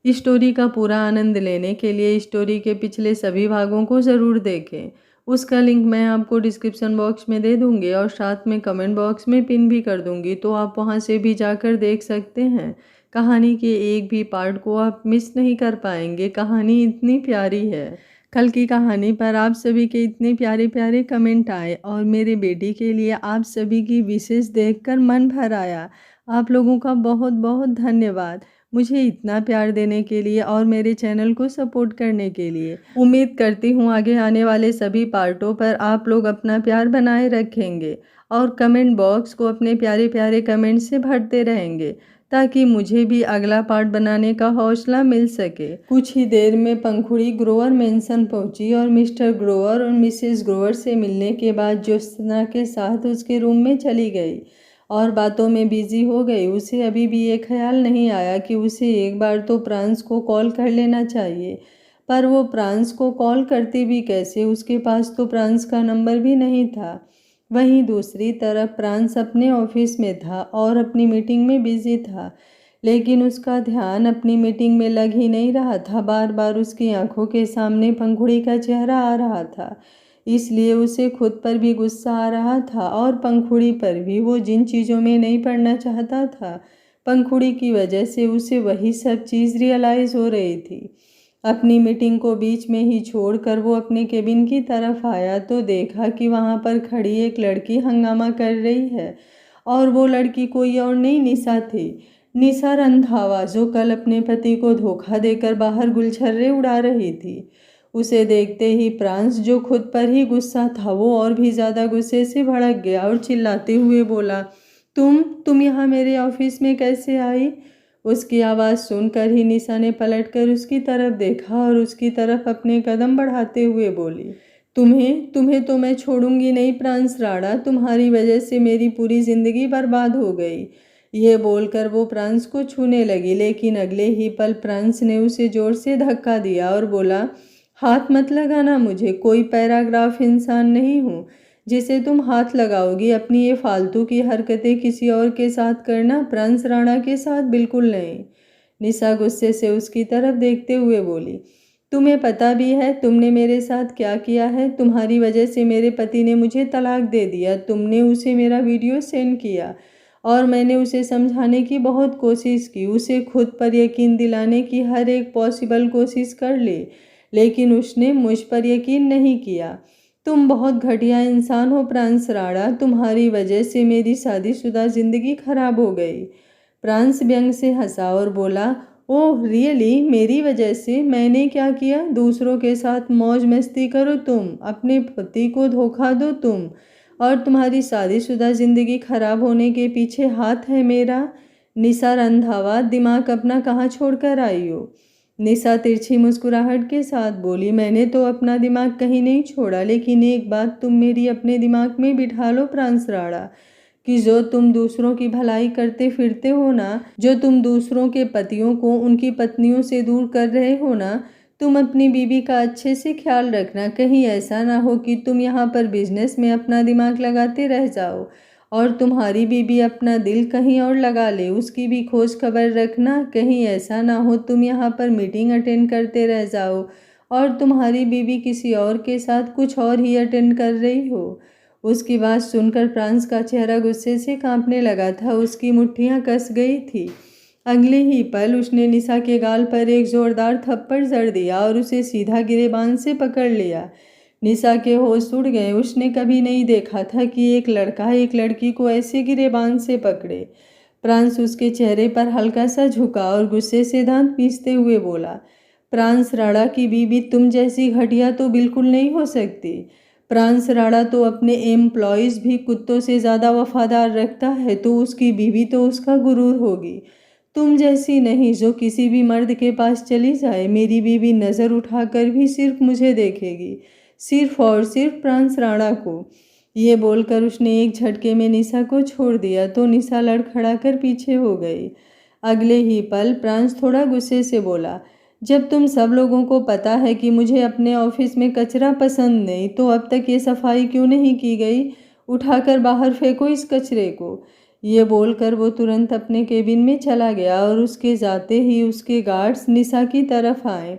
Story का पूरा आनंद लेने के लिए स्टोरी के पिछले सभी भागों को ज़रूर देखें। उसका लिंक मैं आपको डिस्क्रिप्शन बॉक्स में दे दूँगी और साथ में कमेंट बॉक्स में पिन भी कर दूँगी, तो आप वहाँ से भी जाकर देख सकते हैं। कहानी के एक भी पार्ट को आप मिस नहीं कर पाएंगे। कहानी इतनी प्यारी है। कल की कहानी पर आप सभी के इतने प्यारे प्यारे कमेंट आए और मेरे बेटी के लिए आप सभी की विशेष देखकर मन भर आया। आप लोगों का बहुत बहुत धन्यवाद मुझे इतना प्यार देने के लिए और मेरे चैनल को सपोर्ट करने के लिए। उम्मीद करती हूँ आगे आने वाले सभी पार्टों पर आप लोग अपना प्यार बनाए रखेंगे और कमेंट बॉक्स को अपने प्यारे प्यारे कमेंट से भरते रहेंगे, ताकि मुझे भी अगला पार्ट बनाने का हौसला मिल सके। कुछ ही देर में पंखुड़ी ग्रोवर मेंशन पहुंची और मिस्टर ग्रोवर और मिसेस ग्रोवर से मिलने के बाद ज्योत्सना के साथ उसके रूम में चली गई और बातों में बिजी हो गई। उसे अभी भी ये ख्याल नहीं आया कि उसे एक बार तो प्रांस को कॉल कर लेना चाहिए, पर वो प्रांस को कॉल करती भी कैसे, उसके पास तो प्रांस का नंबर भी नहीं था। वहीं दूसरी तरफ प्रांस अपने ऑफिस में था और अपनी मीटिंग में बिजी था, लेकिन उसका ध्यान अपनी मीटिंग में लग ही नहीं रहा था। बार बार उसकी आंखों के सामने पंखुड़ी का चेहरा आ रहा था, इसलिए उसे खुद पर भी गुस्सा आ रहा था और पंखुड़ी पर भी। वो जिन चीज़ों में नहीं पड़ना चाहता था, पंखुड़ी की वजह से उसे वही सब चीज़ रियलाइज़ हो रही थी। अपनी मीटिंग को बीच में ही छोड़कर वो अपने केबिन की तरफ आया तो देखा कि वहाँ पर खड़ी एक लड़की हंगामा कर रही है और वो लड़की कोई और नहीं, निशा थी। निशा रंधावा, जो कल अपने पति को धोखा देकर बाहर गुलछर्रे उड़ा रही थी। उसे देखते ही प्रांस, जो खुद पर ही गुस्सा था, वो और भी ज़्यादा गुस्से से भड़क गया और चिल्लाते हुए बोला, तुम यहाँ मेरे ऑफिस में कैसे आई? उसकी आवाज़ सुनकर ही निशा ने पलटकर उसकी तरफ देखा और उसकी तरफ अपने कदम बढ़ाते हुए बोली, तुम्हें तुम्हें तो मैं छोड़ूंगी नहीं प्रांस राणा, तुम्हारी वजह से मेरी पूरी जिंदगी बर्बाद हो गई। ये बोलकर वो प्रांस को छूने लगी, लेकिन अगले ही पल प्रांस ने उसे जोर से धक्का दिया और बोला, हाथ मत लगाना मुझे, कोई पैराग्राफ इंसान नहीं हूँ जिसे तुम हाथ लगाओगी। अपनी ये फालतू की हरकतें किसी और के साथ करना, प्रांस राणा के साथ बिल्कुल नहीं। निशा गुस्से से उसकी तरफ देखते हुए बोली, तुम्हें पता भी है तुमने मेरे साथ क्या किया है? तुम्हारी वजह से मेरे पति ने मुझे तलाक दे दिया। तुमने उसे मेरा वीडियो सेंड किया और मैंने उसे समझाने की बहुत कोशिश की, उसे खुद पर यकीन दिलाने की हर एक पॉसिबल कोशिश कर ली, लेकिन उसने मुझ पर यकीन नहीं किया। तुम बहुत घटिया इंसान हो प्रांस राणा, तुम्हारी वजह से मेरी शादीशुदा जिंदगी खराब हो गई। प्रांस व्यंग से हंसा और बोला, ओह रियली, मेरी वजह से? मैंने क्या किया? दूसरों के साथ मौज मस्ती करो तुम, अपने पति को धोखा दो तुम, और तुम्हारी शादीशुदा जिंदगी खराब होने के पीछे हाथ है मेरा। निशा रंधावा, दिमाग अपना कहाँ छोड़कर आई हो? निशा तिरछी मुस्कुराहट के साथ बोली, मैंने तो अपना दिमाग कहीं नहीं छोड़ा, लेकिन एक बात तुम मेरी अपने दिमाग में बिठा लो प्रांस राणा, कि जो तुम दूसरों की भलाई करते फिरते हो ना, जो तुम दूसरों के पतियों को उनकी पत्नियों से दूर कर रहे हो ना, तुम अपनी बीवी का अच्छे से ख्याल रखना। कहीं ऐसा ना हो कि तुम यहाँ पर बिजनेस में अपना दिमाग लगाते रह जाओ और तुम्हारी बीवी अपना दिल कहीं और लगा ले। उसकी भी खोज खबर रखना। कहीं ऐसा ना हो तुम यहाँ पर मीटिंग अटेंड करते रह जाओ और तुम्हारी बीवी किसी और के साथ कुछ और ही अटेंड कर रही हो। उसकी बात सुनकर प्रांस का चेहरा गुस्से से कांपने लगा था, उसकी मुट्ठियां कस गई थी। अगले ही पल उसने निशा के गाल पर एक जोरदार थप्पड़ जड़ दिया और उसे सीधा गिरेबान से पकड़ लिया। निशा के होश उड़ गए। उसने कभी नहीं देखा था कि एक लड़का एक लड़की को ऐसे गिरेबान से पकड़े। प्रांस उसके चेहरे पर हल्का सा झुका और गुस्से से दांत पीसते हुए बोला, प्रांस राणा की बीवी तुम जैसी घटिया तो बिल्कुल नहीं हो सकती। प्रांस राणा तो अपने एम्प्लॉयज़ भी कुत्तों से ज़्यादा वफादार रखता है, तो उसकी बीवी तो उसका गुरूर होगी, तुम जैसी नहीं जो किसी भी मर्द के पास चली जाए। मेरी बीवी नज़र उठाकर भी सिर्फ मुझे देखेगी, सिर्फ और सिर्फ प्रांस राणा को। ये बोलकर उसने एक झटके में निशा को छोड़ दिया तो निशा लड़खड़ाकर पीछे हो गई। अगले ही पल प्रांस थोड़ा गुस्से से बोला, जब तुम सब लोगों को पता है कि मुझे अपने ऑफिस में कचरा पसंद नहीं, तो अब तक ये सफाई क्यों नहीं की गई? उठाकर बाहर फेंको इस कचरे को। ये बोलकर वो तुरंत अपने केबिन में चला गया और उसके जाते ही उसके गार्ड्स निशा की तरफ आए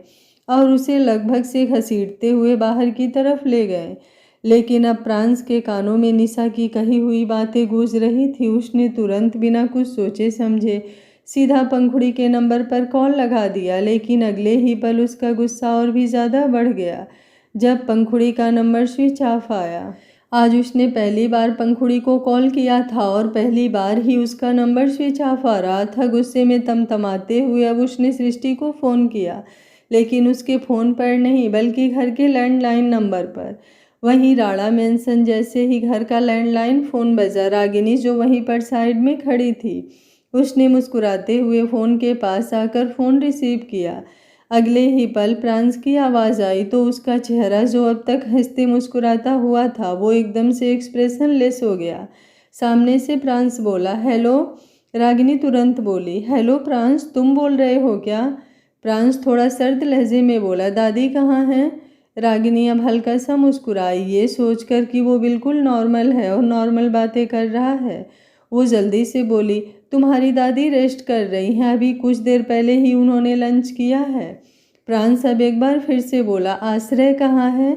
और उसे लगभग से घसीटते हुए बाहर की तरफ ले गए। लेकिन अब प्रांस के कानों में निशा की कही हुई बातें गूंज रही थी। उसने तुरंत बिना कुछ सोचे समझे सीधा पंखुड़ी के नंबर पर कॉल लगा दिया, लेकिन अगले ही पल उसका गुस्सा और भी ज़्यादा बढ़ गया जब पंखुड़ी का नंबर स्विच ऑफ आया। आज उसने पहली बार पंखुड़ी को कॉल किया था और पहली बार ही उसका नंबर स्विच ऑफ आ रहा था। गुस्से में तमतमाते हुए अब उसने सृष्टि को फ़ोन किया, लेकिन उसके फ़ोन पर नहीं बल्कि घर के लैंडलाइन नंबर पर। वहीं राड़ा मेंशन जैसे ही घर का लैंडलाइन फ़ोन बजा, रागिनी जो वहीं पर साइड में खड़ी थी उसने मुस्कुराते हुए फ़ोन के पास आकर फ़ोन रिसीव किया। अगले ही पल प्रांस की आवाज़ आई तो उसका चेहरा जो अब तक हंसते मुस्कुराता हुआ था वो एकदम से एक्सप्रेशन लेस हो गया। सामने से प्रांस बोला, हेलो। रागिनी तुरंत बोली, हेलो प्रांस, तुम बोल रहे हो क्या? प्रांस थोड़ा सर्द लहजे में बोला, दादी कहाँ हैं? रागिनी अब हल्का सा मुस्कुराई, ये सोचकर कि वो बिल्कुल नॉर्मल है और नॉर्मल बातें कर रहा है। वो जल्दी से बोली, तुम्हारी दादी रेस्ट कर रही हैं, अभी कुछ देर पहले ही उन्होंने लंच किया है। प्रांस अब एक बार फिर से बोला, आश्रय कहाँ है?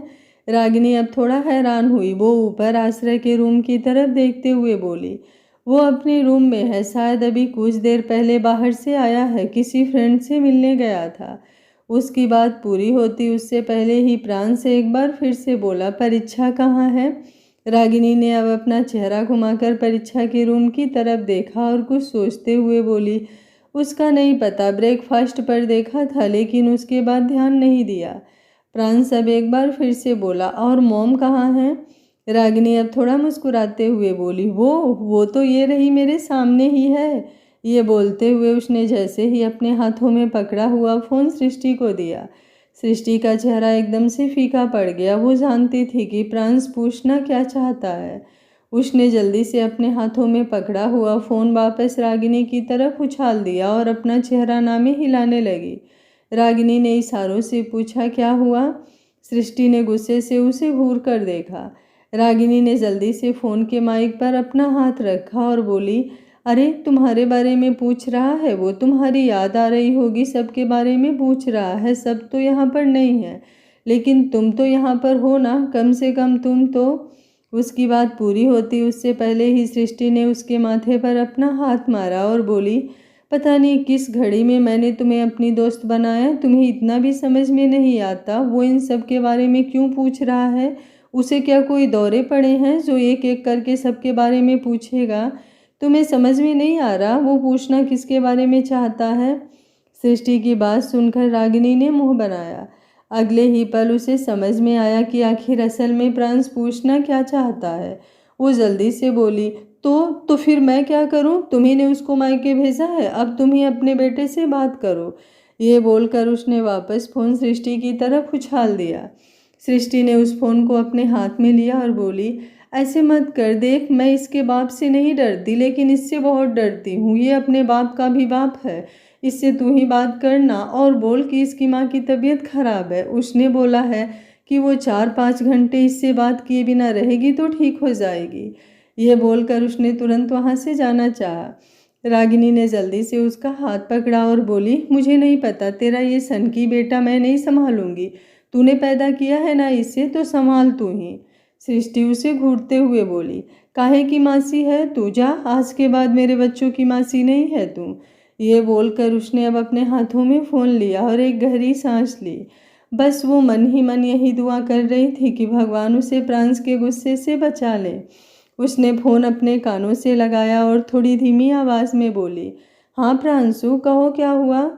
रागिनी अब थोड़ा हैरान हुई। वो ऊपर आश्रय के रूम की तरफ देखते हुए बोली, वो अपने रूम में है, शायद अभी कुछ देर पहले बाहर से आया है, किसी फ्रेंड से मिलने गया था। उसकी बात पूरी होती उससे पहले ही प्रांस से एक बार फिर से बोला, परीक्षा कहाँ है? रागिनी ने अब अपना चेहरा घुमाकर परीक्षा के रूम की तरफ देखा और कुछ सोचते हुए बोली, उसका नहीं पता, ब्रेकफास्ट पर देखा था लेकिन उसके बाद ध्यान नहीं दिया। प्रांस अब एक बार फिर से बोला, और मॉम कहाँ हैं? रागिनी अब थोड़ा मुस्कुराते हुए बोली, वो तो ये रही मेरे सामने ही है। ये बोलते हुए उसने जैसे ही अपने हाथों में पकड़ा हुआ फ़ोन सृष्टि को दिया। सृष्टि का चेहरा एकदम से फीका पड़ गया। वो जानती थी कि प्रांस पूछना क्या चाहता है। उसने जल्दी से अपने हाथों में पकड़ा हुआ फ़ोन वापस रागिनी की तरफ उछाल दिया और अपना चेहरा नामे हिलाने लगी। रागिनी ने इशारों से पूछा, क्या हुआ? सृष्टि ने गुस्से से उसे घूर कर देखा। रागिनी ने जल्दी से फ़ोन के माइक पर अपना हाथ रखा और बोली, अरे तुम्हारे बारे में पूछ रहा है वो, तुम्हारी याद आ रही होगी, सबके बारे में पूछ रहा है। सब तो यहाँ पर नहीं है, लेकिन तुम तो यहाँ पर हो ना, कम से कम तुम तो। उसकी बात पूरी होती उससे पहले ही सृष्टि ने उसके माथे पर अपना हाथ मारा और बोली, पता नहीं किस घड़ी में मैंने तुम्हें अपनी दोस्त बनाया, तुम्हें इतना भी समझ में नहीं आता वो इन सब के बारे में क्यों पूछ रहा है? उसे क्या कोई दौरे पड़े हैं जो एक एक करके सबके बारे में पूछेगा? तुम्हें समझ में नहीं आ रहा वो पूछना किसके बारे में चाहता है? सृष्टि की बात सुनकर रागिनी ने मुंह बनाया। अगले ही पल उसे समझ में आया कि आखिर असल में प्रांस पूछना क्या चाहता है। वो जल्दी से बोली, तो फिर मैं क्या करूं? तुम्ही ने उसको मायके भेजा है, अब तुम ही अपने बेटे से बात करो। ये बोलकर उसने वापस फ़ोन सृष्टि की तरफ उछाल दिया। सृष्टि ने उस फ़ोन को अपने हाथ में लिया और बोली, ऐसे मत कर, देख मैं इसके बाप से नहीं डरती लेकिन इससे बहुत डरती हूँ। ये अपने बाप का भी बाप है, इससे तू ही बात करना और बोल कि इसकी माँ की तबीयत खराब है, उसने बोला है कि वो 4-5 घंटे इससे बात किए बिना रहेगी तो ठीक हो जाएगी। ये बोलकर उसने तुरंत वहाँ से जाना चाहा। रागिनी ने जल्दी से उसका हाथ पकड़ा और बोली, मुझे नहीं पता, तेरा ये सनकी बेटा मैं नहीं संभालूंगी, तूने पैदा किया है ना इसे, तो संभाल तू ही। सृष्टि उसे घूरते हुए बोली, काहे की मासी है तू, जा, आज के बाद मेरे बच्चों की मासी नहीं है तू। ये बोलकर उसने अब अपने हाथों में फ़ोन लिया और एक गहरी सांस ली। बस वो मन ही मन यही दुआ कर रही थी कि भगवान उसे प्रांस के गुस्से से बचा ले। उसने फ़ोन अपने कानों से लगाया और थोड़ी धीमी आवाज़ में बोली, हाँ प्रांसु, कहो क्या हुआ?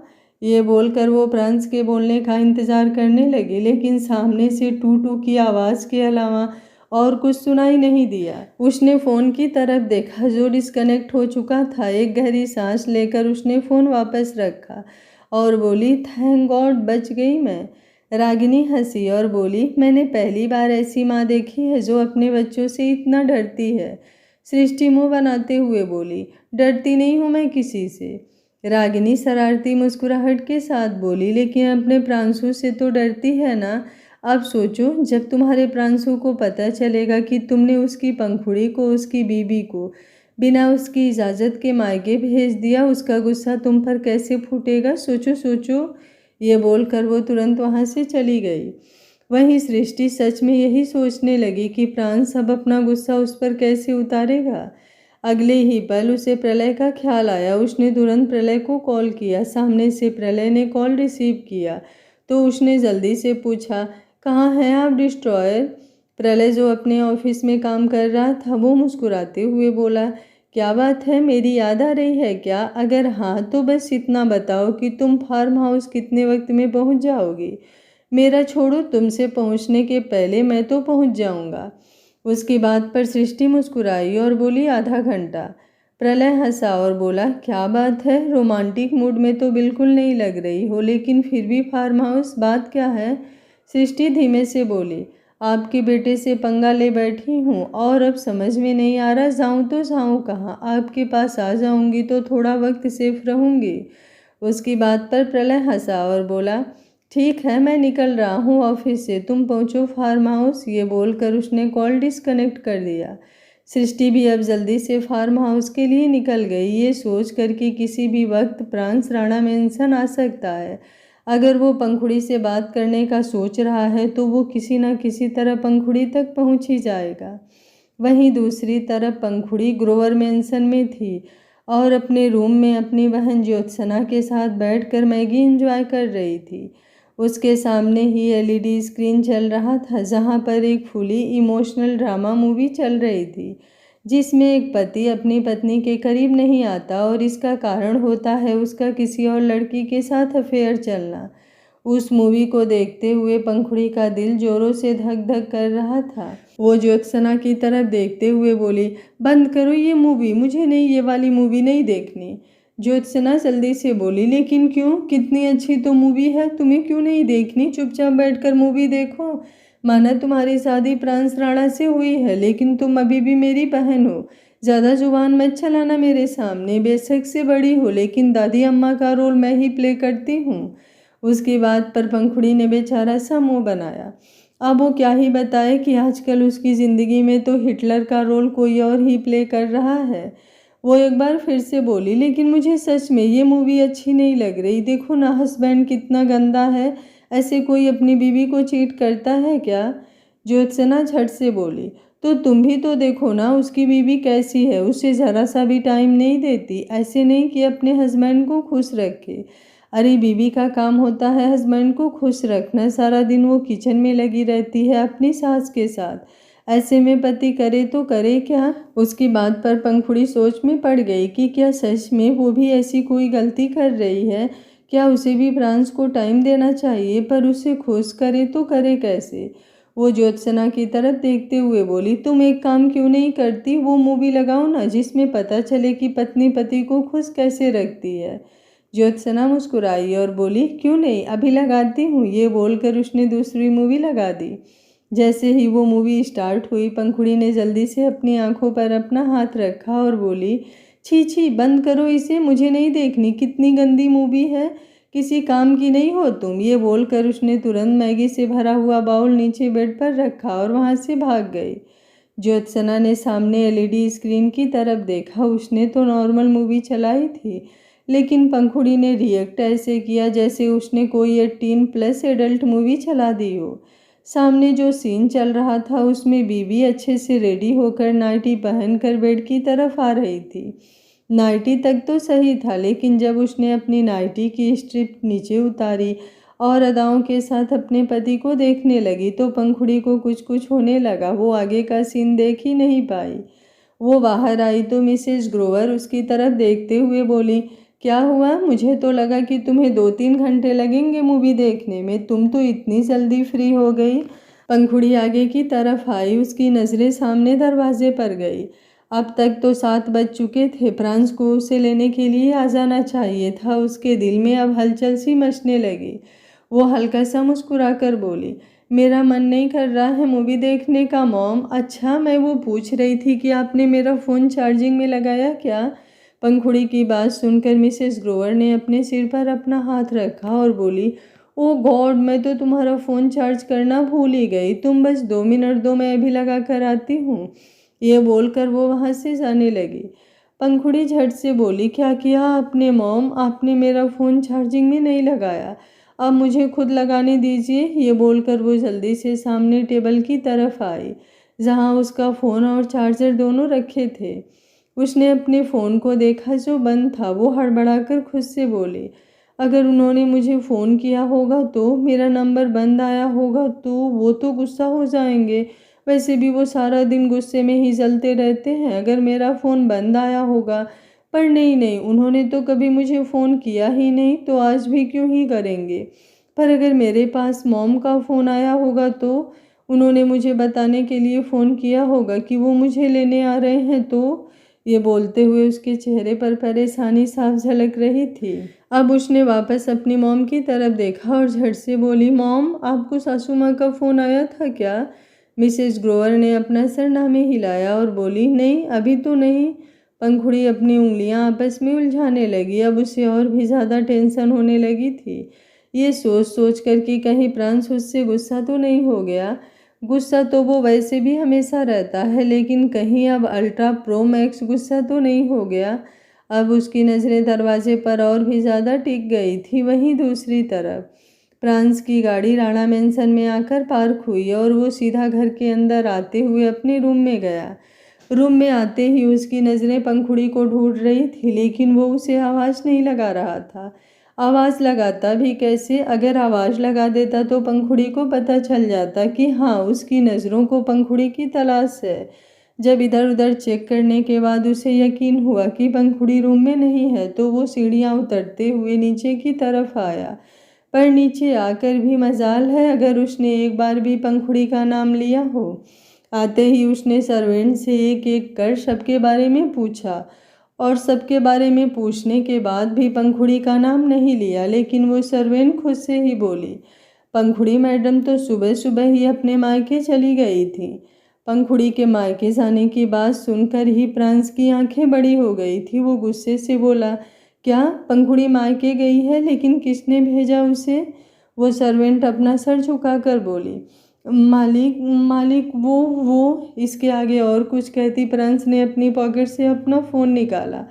ये बोलकर वो प्रांस के बोलने का इंतज़ार करने लगी, लेकिन सामने से टू टू की आवाज़ के अलावा और कुछ सुनाई नहीं दिया। उसने फ़ोन की तरफ देखा जो डिस्कनेक्ट हो चुका था। एक गहरी सांस लेकर उसने फ़ोन वापस रखा और बोली, थैंक गॉड, बच गई मैं। रागिनी हंसी और बोली, मैंने पहली बार ऐसी माँ देखी है जो अपने बच्चों से इतना डरती है। सृष्टि मुँह बनाते हुए बोली, डरती नहीं हूँ मैं किसी से। रागिनी शरारती मुस्कुराहट के साथ बोली, लेकिन अपने प्रांसु से तो डरती है ना। अब सोचो, जब तुम्हारे प्रांसु को पता चलेगा कि तुमने उसकी पंखुड़ी को, उसकी बीबी को बिना उसकी इजाज़त के मायके भेज दिया, उसका गुस्सा तुम पर कैसे फूटेगा, सोचो सोचो। ये बोलकर वो तुरंत वहाँ से चली गई। वहीं सृष्टि सच में यही सोचने लगी कि प्रांस अब अपना गुस्सा उस पर कैसे उतारेगा। अगले ही पल उसे प्रलय का ख्याल आया। उसने तुरंत प्रलय को कॉल किया। सामने से प्रलय ने कॉल रिसीव किया तो उसने जल्दी से पूछा, कहाँ हैं आप डिस्ट्रॉयर? प्रलय जो अपने ऑफिस में काम कर रहा था वो मुस्कुराते हुए बोला, क्या बात है, मेरी याद आ रही है क्या? अगर हाँ तो बस इतना बताओ कि तुम फार्म हाउस कितने वक्त में पहुंच जाओगी। मेरा छोड़ो, तुमसे पहुंचने के पहले मैं तो पहुंच जाऊंगा। उसकी बात पर सृष्टि मुस्कुराई और बोली, आधा घंटा। प्रलय हंसा और बोला, क्या बात है, रोमांटिक मूड में तो बिल्कुल नहीं लग रही हो, लेकिन फिर भी फार्म हाउस, बात क्या है? सृष्टि धीमे से बोली, आपके बेटे से पंगा ले बैठी हूँ और अब समझ में नहीं आ रहा जाऊँ तो जाऊँ कहाँ। आपके पास आ जाऊँगी तो थोड़ा वक्त सेफ रहूँगी। उसकी बात पर प्रलय हंसा और बोला, ठीक है, मैं निकल रहा हूँ ऑफिस से, तुम पहुँचो फार्म हाउस। ये बोलकर उसने कॉल डिस्कनेक्ट कर दिया। सृष्टि भी अब जल्दी से फार्म हाउस के लिए निकल गई, ये सोच कर कि किसी भी वक्त प्रांस राणा मेंशन आ सकता है। अगर वो पंखुड़ी से बात करने का सोच रहा है तो वो किसी न किसी तरह पंखुड़ी तक पहुँच ही जाएगा। वहीं दूसरी तरफ पंखुड़ी ग्रोवर मेंशन में थी और अपने रूम में अपनी बहन ज्योत्सना के साथ बैठकर मैगी एंजॉय कर रही थी। उसके सामने ही एलईडी स्क्रीन चल रहा था जहां पर एक फुली इमोशनल ड्रामा मूवी चल रही थी जिसमें एक पति अपनी पत्नी के करीब नहीं आता और इसका कारण होता है उसका किसी और लड़की के साथ अफेयर चलना। उस मूवी को देखते हुए पंखुड़ी का दिल जोरों से धक धक कर रहा था। वो ज्योत्सना की तरफ देखते हुए बोली, बंद करो ये मूवी, मुझे नहीं, ये वाली मूवी नहीं देखनी। ज्योत्सना जल्दी से बोली, लेकिन क्यों, कितनी अच्छी तो मूवी है, तुम्हें क्यों नहीं देखनी? चुपचाप बैठकर मूवी देखो। माना तुम्हारी शादी प्रांस राणा से हुई है लेकिन तुम अभी भी मेरी बहन हो। ज़्यादा जुबान मत चलाना मेरे सामने, बेशक से बड़ी हो लेकिन दादी अम्मा का रोल मैं ही प्ले करती हूँ। उसकी बात पर पंखुड़ी ने बेचारा सा मुंह बनाया। अब वो क्या ही बताए कि आजकल उसकी ज़िंदगी में तो हिटलर का रोल कोई और ही प्ले कर रहा है। वो एक बार फिर से बोली, लेकिन मुझे सच में ये मूवी अच्छी नहीं लग रही। देखो ना, हस्बैंड कितना गंदा है, ऐसे कोई अपनी बीवी को चीट करता है क्या? ज्योत्सना झट से बोली, तो तुम भी तो देखो ना, उसकी बीवी कैसी है, उसे ज़रा सा भी टाइम नहीं देती। ऐसे नहीं कि अपने हस्बैंड को खुश रखे। अरे बीवी का काम होता है हस्बैंड को खुश रखना, सारा दिन वो किचन में लगी रहती है अपनी सास के साथ, ऐसे में पति करे तो करे क्या? उसकी बात पर पंखुड़ी सोच में पड़ गई कि क्या सच में वो भी ऐसी कोई गलती कर रही है? क्या उसे भी प्रांस को टाइम देना चाहिए, पर उसे खुश करे तो करे कैसे? वो ज्योत्सना की तरफ देखते हुए बोली, तुम एक काम क्यों नहीं करती, वो मूवी लगाओ ना जिसमें पता चले कि पत्नी पति को खुश कैसे रखती है। ज्योत्सना मुस्कुराई और बोली, क्यों नहीं, अभी लगाती हूँ। ये बोलकर उसने दूसरी मूवी लगा दी। जैसे ही वो मूवी स्टार्ट हुई पंखुड़ी ने जल्दी से अपनी आंखों पर अपना हाथ रखा और बोली, छी छी, बंद करो इसे, मुझे नहीं देखनी, कितनी गंदी मूवी है, किसी काम की नहीं हो तुम। ये बोलकर उसने तुरंत मैगी से भरा हुआ बाउल नीचे बेड पर रखा और वहाँ से भाग गई। ज्योत्सना ने सामने एलईडी स्क्रीन की तरफ देखा। उसने तो नॉर्मल मूवी चलाई थी लेकिन पंखुड़ी ने रिएक्ट ऐसे किया जैसे उसने कोई 18+ एडल्ट मूवी चला दी हो। सामने जो सीन चल रहा था उसमें बीवी अच्छे से रेडी होकर नाइटी पहनकर बेड की तरफ आ रही थी। नाइटी तक तो सही था लेकिन जब उसने अपनी नाइटी की स्ट्रिप नीचे उतारी और अदाओं के साथ अपने पति को देखने लगी तो पंखुड़ी को कुछ कुछ होने लगा। वो आगे का सीन देख ही नहीं पाई। वो बाहर आई तो मिसेज ग्रोवर उसकी तरफ देखते हुए बोली, क्या हुआ, मुझे तो लगा कि तुम्हें 2-3 घंटे लगेंगे मूवी देखने में, तुम तो इतनी जल्दी फ्री हो गई। पंखुड़ी आगे की तरफ आई, उसकी नज़रें सामने दरवाजे पर गई। अब तक तो 7 बज चुके थे, प्रांस को उसे लेने के लिए आ जाना चाहिए था। उसके दिल में अब हलचल सी मचने लगी। वो हल्का सा मुस्कुरा कर बोली, मेरा मन नहीं कर रहा है मूवी देखने का मॉम। अच्छा, मैं वो पूछ रही थी कि आपने मेरा फ़ोन चार्जिंग में लगाया क्या? पंखुड़ी की बात सुनकर मिसेस ग्रोवर ने अपने सिर पर अपना हाथ रखा और बोली, ओ गॉड, मैं तो तुम्हारा फ़ोन चार्ज करना भूल ही गई। तुम बस 2 मिनट दो, मैं अभी लगा कर आती हूँ। ये बोलकर वो वहाँ से जाने लगी। पंखुड़ी झट से बोली, क्या किया आपने मॉम? आपने मेरा फ़ोन चार्जिंग में नहीं लगाया, अब मुझे खुद लगाने दीजिए। ये बोलकर वो जल्दी से सामने टेबल की तरफ आई जहाँ उसका फ़ोन और चार्जर दोनों रखे थे। उसने अपने फ़ोन को देखा जो बंद था। वो हड़बड़ाकर खुद से बोली, अगर उन्होंने मुझे फ़ोन किया होगा तो मेरा नंबर बंद आया होगा तो वो तो गुस्सा हो जाएंगे। वैसे भी वो सारा दिन गुस्से में ही जलते रहते हैं। अगर मेरा फ़ोन बंद आया होगा, पर नहीं, उन्होंने तो कभी मुझे फ़ोन किया ही नहीं, तो आज भी क्यों ही करेंगे। पर अगर मेरे पास मॉम का फ़ोन आया होगा तो उन्होंने मुझे बताने के लिए फ़ोन किया होगा कि वो मुझे लेने आ रहे हैं। तो ये बोलते हुए उसके चेहरे पर परेशानी साफ झलक रही थी। अब उसने वापस अपनी मॉम की तरफ देखा और झट से बोली, मॉम, आपको सासू माँ का फ़ोन आया था क्या? मिसेस ग्रोवर ने अपना सरनामे हिलाया और बोली, नहीं, अभी तो नहीं। पंखुड़ी अपनी उंगलियां आपस में उलझाने लगी। अब उसे और भी ज़्यादा टेंशन होने लगी थी। ये सोच सोच कर कि कहीं प्रांश उससे गुस्सा तो नहीं हो गया। गुस्सा तो वो वैसे भी हमेशा रहता है, लेकिन कहीं अब अल्ट्रा प्रो मैक्स गुस्सा तो नहीं हो गया। अब उसकी नज़रें दरवाजे पर और भी ज़्यादा टिक गई थी। वहीं दूसरी तरफ प्रांस की गाड़ी राणा मैंसन में आकर पार्क हुई और वो सीधा घर के अंदर आते हुए अपने रूम में गया। रूम में आते ही उसकी नज़रें पंखुड़ी को ढूंढ रही थी, लेकिन वो उसे आवाज़ नहीं लगा रहा था। आवाज़ लगाता भी कैसे? अगर आवाज़ लगा देता तो पंखुड़ी को पता चल जाता कि हाँ, उसकी नज़रों को पंखुड़ी की तलाश है। जब इधर उधर चेक करने के बाद उसे यकीन हुआ कि पंखुड़ी रूम में नहीं है, तो वो सीढ़ियाँ उतरते हुए नीचे की तरफ आया। पर नीचे आकर भी मजाल है अगर उसने एक बार भी पंखुड़ी का नाम लिया हो। आते ही उसने सर्वेंट से एक एक कर सबके बारे में पूछा और सबके बारे में पूछने के बाद भी पंखुड़ी का नाम नहीं लिया, लेकिन वो सर्वेंट खुद से ही बोली, पंखुड़ी मैडम तो सुबह सुबह ही अपने मायके चली गई थी। पंखुड़ी के मायके जाने की बात सुनकर ही प्रांस की आंखें बड़ी हो गई थी। वो गुस्से से बोला, क्या पंखुड़ी मायके गई है? लेकिन किसने भेजा उसे? वो सर्वेंट अपना सर झुकाकर बोली, मालिक मालिक वो। इसके आगे और कुछ कहती प्रांस ने अपनी पॉकेट से अपना फ़ोन निकाला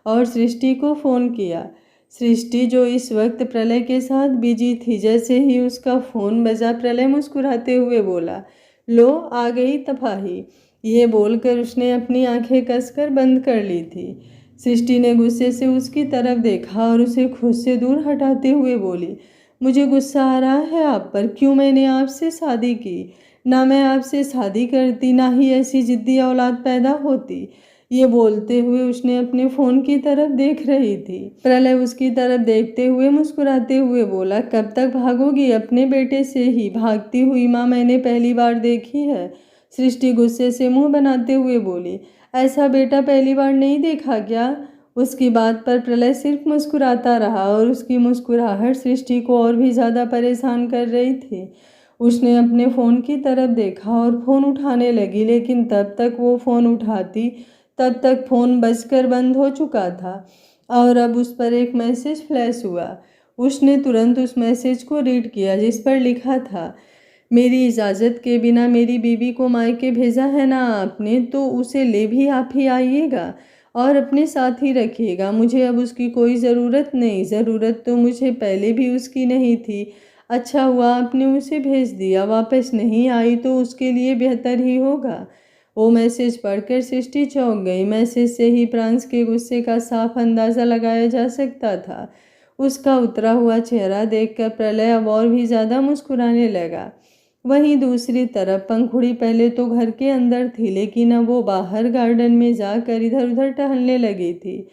और सृष्टि को फ़ोन किया। सृष्टि जो इस वक्त प्रलय के साथ बिजी थी। जैसे ही उसका फ़ोन बजा, प्रलय मुस्कुराते हुए बोला, लो आ गई तबाही। ये बोलकर उसने अपनी आंखें कसकर बंद कर ली थी। सृष्टि ने गुस्से से उसकी तरफ देखा और उसे खुद से दूर हटाते हुए बोली, मुझे गुस्सा आ रहा है आप पर। क्यों मैंने आपसे शादी की? ना मैं आपसे शादी करती, ना ही ऐसी जिद्दी औलाद पैदा होती। ये बोलते हुए उसने अपने फ़ोन की तरफ देख रही थी। प्रलय उसकी तरफ देखते हुए मुस्कुराते हुए बोला, कब तक भागोगी अपने बेटे से ही? भागती हुई माँ मैंने पहली बार देखी है। सृष्टि गुस्से से मुंह बनाते हुए बोली, ऐसा बेटा पहली बार नहीं देखा क्या? उसकी बात पर प्रलय सिर्फ मुस्कुराता रहा और उसकी मुस्कुराहट सृष्टि को और भी ज़्यादा परेशान कर रही थी। उसने अपने फ़ोन की तरफ देखा और फ़ोन उठाने लगी, लेकिन तब तक वो फ़ोन उठाती तब तक फ़ोन बजकर बंद हो चुका था और अब उस पर एक मैसेज फ्लैश हुआ। उसने तुरंत उस मैसेज को रीड किया, जिस पर लिखा था, मेरी इजाज़त के बिना मेरी बीवी को मायके भेजा है ना आपने, तो उसे ले भी आप ही आइएगा और अपने साथ ही रखिएगा। मुझे अब उसकी कोई ज़रूरत नहीं। ज़रूरत तो मुझे पहले भी उसकी नहीं थी। अच्छा हुआ आपने उसे भेज दिया। वापस नहीं आई तो उसके लिए बेहतर ही होगा। वो मैसेज पढ़कर सृष्टि चौंक गई। मैसेज से ही प्रांस के गुस्से का साफ अंदाज़ा लगाया जा सकता था। उसका उतरा हुआ चेहरा देखकर प्रलय अब और भी ज़्यादा मुस्कुराने लगा। वहीं दूसरी तरफ पंखुड़ी पहले तो घर के अंदर थी, लेकिन अब वो बाहर गार्डन में जाकर इधर उधर टहलने लगी थी।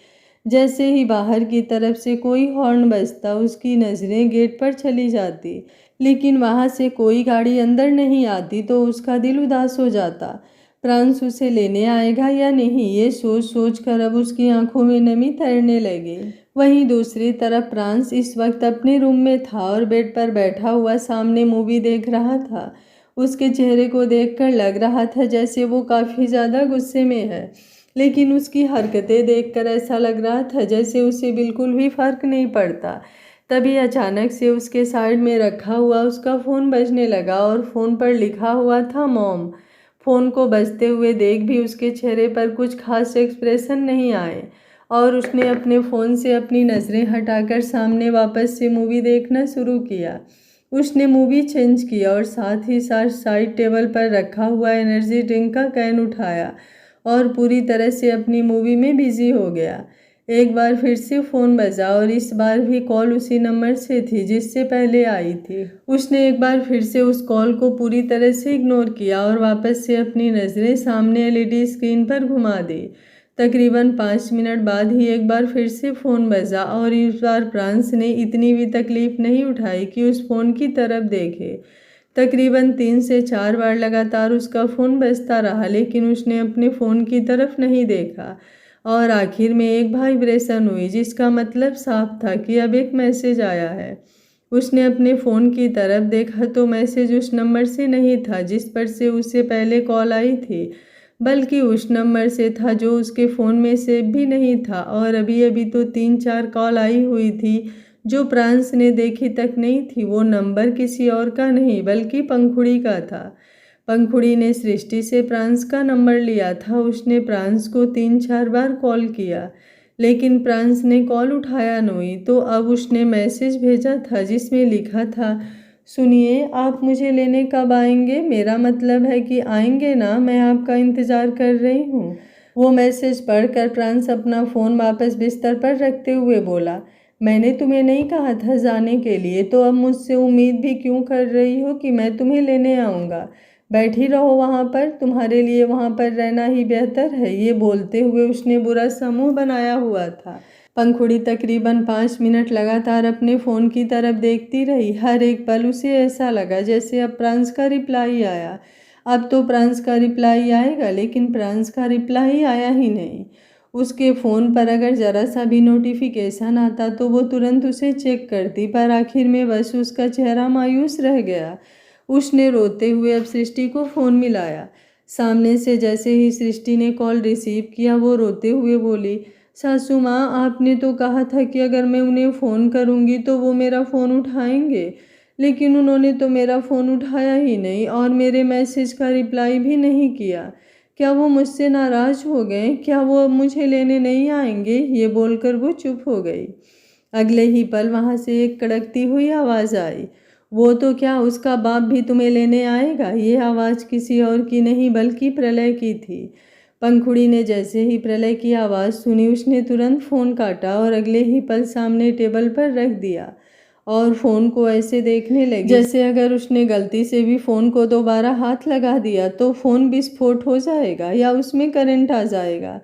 जैसे ही बाहर की तरफ से कोई हॉर्न बजता, उसकी नज़रें गेट पर चली जाती, लेकिन वहाँ से कोई गाड़ी अंदर नहीं आती तो उसका दिल उदास हो जाता। प्रांस उसे लेने आएगा या नहीं, ये सोच सोच कर अब उसकी आंखों में नमी तैरने लगी। वहीं दूसरी तरफ प्रांस इस वक्त अपने रूम में था और बेड पर बैठा हुआ सामने मूवी देख रहा था। उसके चेहरे को देखकर लग रहा था जैसे वो काफ़ी ज़्यादा गुस्से में है, लेकिन उसकी हरकतें देखकर ऐसा लग रहा था जैसे उसे बिल्कुल भी फर्क नहीं पड़ता। तभी अचानक से उसके साइड में रखा हुआ उसका फ़ोन बजने लगा और फ़ोन पर लिखा हुआ था, मॉम। फ़ोन को बजते हुए देख भी उसके चेहरे पर कुछ खास एक्सप्रेशन नहीं आए और उसने अपने फ़ोन से अपनी नज़रें हटाकर सामने वापस से मूवी देखना शुरू किया। उसने मूवी चेंज किया और साथ ही साथ साइड टेबल पर रखा हुआ एनर्जी ड्रिंक का कैन उठाया और पूरी तरह से अपनी मूवी में बिजी हो गया। एक बार फिर से फ़ोन बजा और इस बार भी कॉल उसी नंबर से थी जिससे पहले आई थी। उसने एक बार फिर से उस कॉल को पूरी तरह से इग्नोर किया और वापस से अपनी नज़रें सामने एलईडी स्क्रीन पर घुमा दी। तकरीबन 5 मिनट बाद ही एक बार फिर से फ़ोन बजा और इस बार प्रांस ने इतनी भी तकलीफ़ नहीं उठाई कि उस फ़ोन की तरफ देखे। तकरीबन 3 से 4 बार लगातार उसका फ़ोन बजता रहा लेकिन उसने अपने फ़ोन की तरफ नहीं देखा और आखिर में एक वाइब्रेशन हुई जिसका मतलब साफ था कि अब एक मैसेज आया है। उसने अपने फ़ोन की तरफ देखा तो मैसेज उस नंबर से नहीं था जिस पर से उससे पहले कॉल आई थी, बल्कि उस नंबर से था जो उसके फ़ोन में सेव भी नहीं था और अभी अभी तो 3-4 कॉल आई हुई थी जो प्रांस ने देखी तक नहीं थी। वो नंबर किसी और का नहीं बल्कि पंखुड़ी का था। पंखुड़ी ने सृष्टि से प्रांस का नंबर लिया था। उसने प्रांस को 3-4 बार कॉल किया लेकिन प्रांस ने कॉल उठाया नहीं, तो अब उसने मैसेज भेजा था जिसमें लिखा था, सुनिए आप मुझे लेने कब आएंगे? मेरा मतलब है कि आएंगे ना, मैं आपका इंतज़ार कर रही हूँ। वो मैसेज पढ़कर प्रांस अपना फ़ोन वापस बिस्तर पर रखते हुए बोला, मैंने तुम्हें नहीं कहा था जाने के लिए, तो अब मुझसे उम्मीद भी क्यों कर रही हो कि मैं तुम्हें लेने आऊँगा? बैठी रहो वहाँ पर, तुम्हारे लिए वहाँ पर रहना ही बेहतर है। ये बोलते हुए उसने बुरा सा मुँह बनाया हुआ था। पंखुड़ी तकरीबन 5 मिनट लगातार अपने फ़ोन की तरफ देखती रही। हर एक पल उसे ऐसा लगा जैसे अब प्रांस का रिप्लाई आया। अब तो प्रांस का रिप्लाई आएगा, लेकिन प्रांस का रिप्लाई आया ही नहीं। उसके फ़ोन पर अगर ज़रा सा भी नोटिफिकेशन आता तो वो तुरंत उसे चेक करती, पर आखिर में बस उसका चेहरा मायूस रह गया। उसने रोते हुए अब सृष्टि को फ़ोन मिलाया। सामने से जैसे ही सृष्टि ने कॉल रिसीव किया वो रोते हुए बोली, सासू माँ आपने तो कहा था कि अगर मैं उन्हें फ़ोन करूँगी तो वो मेरा फ़ोन उठाएंगे, लेकिन उन्होंने तो मेरा फ़ोन उठाया ही नहीं और मेरे मैसेज का रिप्लाई भी नहीं किया। क्या वो मुझसे नाराज़ हो गए? क्या वो अब मुझे लेने नहीं आएंगे? ये बोलकर वो चुप हो गई। अगले ही पल वहाँ से एक कड़कती हुई आवाज़ आई, वो तो क्या उसका बाप भी तुम्हें लेने आएगा? ये आवाज़ किसी और की नहीं बल्कि प्रलय की थी। पंखुड़ी ने जैसे ही प्रलय की आवाज़ सुनी उसने तुरंत फ़ोन काटा और अगले ही पल सामने टेबल पर रख दिया और फ़ोन को ऐसे देखने लगी जैसे अगर उसने गलती से भी फ़ोन को दोबारा हाथ लगा दिया तो फ़ोन विस्फोट हो जाएगा या उसमें करंट आ जाएगा।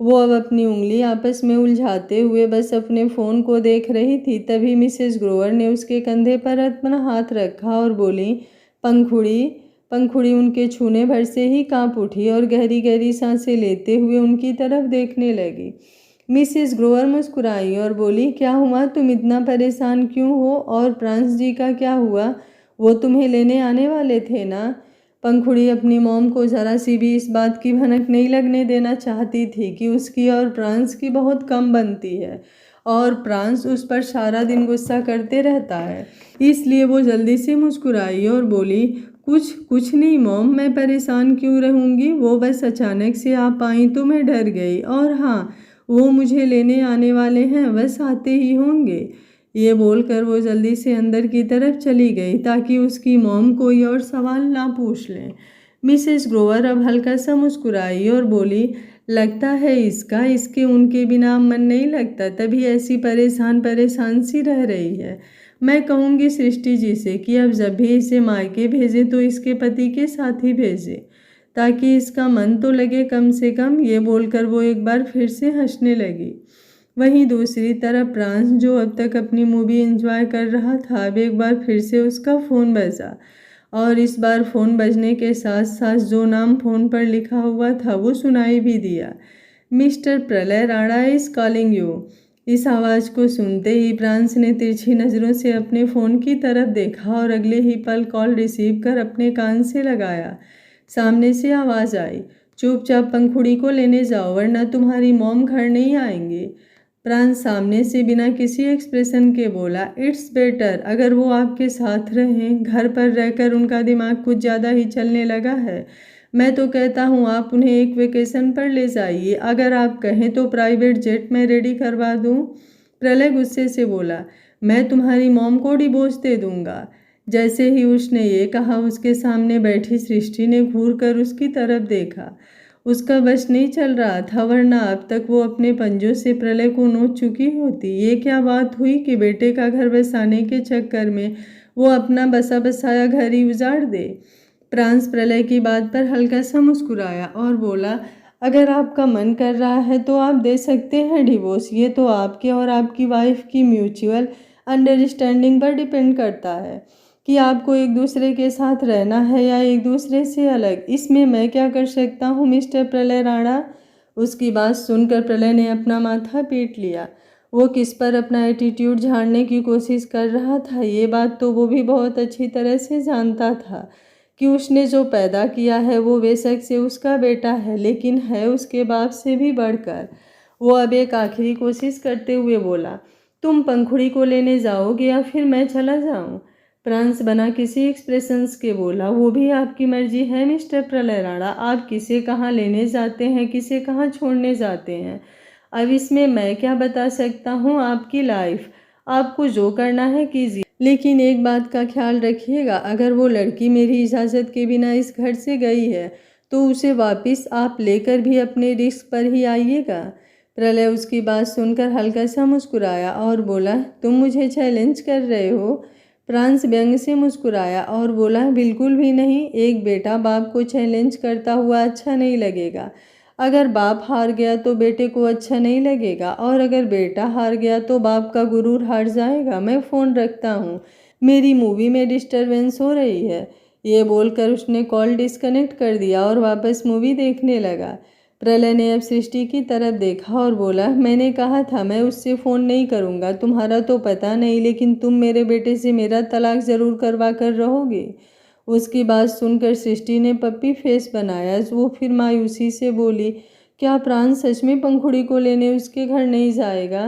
वो अब अपनी उंगली आपस में उलझाते हुए बस अपने फ़ोन को देख रही थी। तभी मिसेस ग्रोवर ने उसके कंधे पर अपना हाथ रखा और बोली, पंखुड़ी। पंखुड़ी उनके छूने भर से ही कांप उठी और गहरी गहरी सांसें लेते हुए उनकी तरफ देखने लगी। मिसेस ग्रोवर मुस्कुराई और बोली, क्या हुआ, तुम इतना परेशान क्यों हो? और प्रांस जी का क्या हुआ? वो तुम्हें लेने आने वाले थे ना? पंखुड़ी अपनी मॉम को ज़रा सी भी इस बात की भनक नहीं लगने देना चाहती थी कि उसकी और प्रांस की बहुत कम बनती है और प्रांस उस पर सारा दिन गुस्सा करते रहता है। इसलिए वो जल्दी से मुस्कुराई और बोली, कुछ नहीं मॉम, मैं परेशान क्यों रहूँगी? वो बस अचानक से आप आई तो मैं डर गई, और हाँ, वो मुझे लेने आने वाले हैं, बस आते ही होंगे। ये बोलकर वो जल्दी से अंदर की तरफ चली गई ताकि उसकी मॉम कोई और सवाल ना पूछ लें। मिसेस ग्रोवर अब हल्का सा मुस्कुराई और बोली, लगता है इसके उनके बिना मन नहीं लगता, तभी ऐसी परेशान परेशान सी रह रही है। मैं कहूँगी सृष्टि जी से कि अब जब भी इसे मायके भेजे तो इसके पति के साथ ही भेजे ताकि इसका मन तो लगे कम से कम। ये बोलकर वो एक बार फिर से हंसने लगी। वहीं दूसरी तरफ प्रांस, जो अब तक अपनी मूवी एंजॉय कर रहा था, अब एक बार फिर से उसका फ़ोन बजा और इस बार फ़ोन बजने के साथ साथ जो नाम फ़ोन पर लिखा हुआ था वो सुनाई भी दिया, मिस्टर प्रलय राणा इज़ कॉलिंग यू। इस आवाज़ को सुनते ही प्रांस ने तिरछी नज़रों से अपने फ़ोन की तरफ देखा और अगले ही पल कॉल रिसीव कर अपने कान से लगाया। सामने से आवाज़ आई, चुपचाप पंखुड़ी को लेने जाओ वरना तुम्हारी मॉम घर नहीं आएंगे। प्रांस सामने से बिना किसी एक्सप्रेशन के बोला, इट्स बेटर, अगर वो आपके साथ रहें। घर पर रहकर उनका दिमाग कुछ ज़्यादा ही चलने लगा है। मैं तो कहता हूँ आप उन्हें एक वेकेशन पर ले जाइए, अगर आप कहें तो प्राइवेट जेट में रेडी करवा दूँ। प्रलय गुस्से से बोला, मैं तुम्हारी मॉम को डिवोर्स दे दूंगा। जैसे ही उसने ये कहा उसके सामने बैठी सृष्टि ने घूर कर उसकी तरफ देखा। उसका बस नहीं चल रहा था, वरना अब तक वो अपने पंजों से प्रलय को नोच चुकी होती। ये क्या बात हुई कि बेटे का घर बसाने के चक्कर में वो अपना बसा बसाया घर ही उजाड़ दे। प्रांस प्रलय की बात पर हल्का सा मुस्कुराया और बोला, अगर आपका मन कर रहा है तो आप दे सकते हैं डिवोर्स। ये तो आपके और आपकी वाइफ की म्यूचुअल अंडरस्टैंडिंग पर डिपेंड करता है कि आपको एक दूसरे के साथ रहना है या एक दूसरे से अलग। इसमें मैं क्या कर सकता हूँ मिस्टर प्रलय राणा। उसकी बात सुनकर प्रलय ने अपना माथा पीट लिया। वो किस पर अपना एटीट्यूड झाड़ने की कोशिश कर रहा था, ये बात तो वो भी बहुत अच्छी तरह से जानता था कि उसने जो पैदा किया है वो बेशक से उसका बेटा है, लेकिन है उसके बाप से भी बढ़कर। वो अब एक आखिरी कोशिश करते हुए बोला, तुम पंखुड़ी को लेने जाओगे या फिर मैं चला जाऊं। प्रांस बना किसी एक्सप्रेशंस के बोला, वो भी आपकी मर्जी है मिस्टर प्रलय राणा, आप किसे कहाँ लेने जाते हैं, किसे कहाँ छोड़ने जाते हैं, अब इसमें मैं क्या बता सकता हूँ। आपकी लाइफ, आपको जो करना है कीजिए, लेकिन एक बात का ख्याल रखिएगा, अगर वो लड़की मेरी इजाज़त के बिना इस घर से गई है तो उसे वापस आप लेकर भी अपने रिस्क पर ही आइएगा। प्रलय उसकी बात सुनकर हल्का सा मुस्कुराया और बोला, तुम मुझे चैलेंज कर रहे हो। प्रांस व्यंग से मुस्कुराया और बोला, बिल्कुल भी नहीं, एक बेटा बाप को चैलेंज करता हुआ अच्छा नहीं लगेगा। अगर बाप हार गया तो बेटे को अच्छा नहीं लगेगा, और अगर बेटा हार गया तो बाप का गुरूर हार जाएगा। मैं फ़ोन रखता हूँ, मेरी मूवी में डिस्टरबेंस हो रही है। ये बोलकर उसने कॉल डिस्कनेक्ट कर दिया और वापस मूवी देखने लगा। प्रलय ने अब सृष्टि की तरफ देखा और बोला, मैंने कहा था मैं उससे फ़ोन नहीं करूँगा, तुम्हारा तो पता नहीं, लेकिन तुम मेरे बेटे से मेरा तलाक ज़रूर करवा कर रहोगे। उसकी बात सुनकर सृष्टि ने पप्पी फेस बनाया। वो फिर मायूसी से बोली, क्या प्राण सच में पंखुड़ी को लेने उसके घर नहीं जाएगा।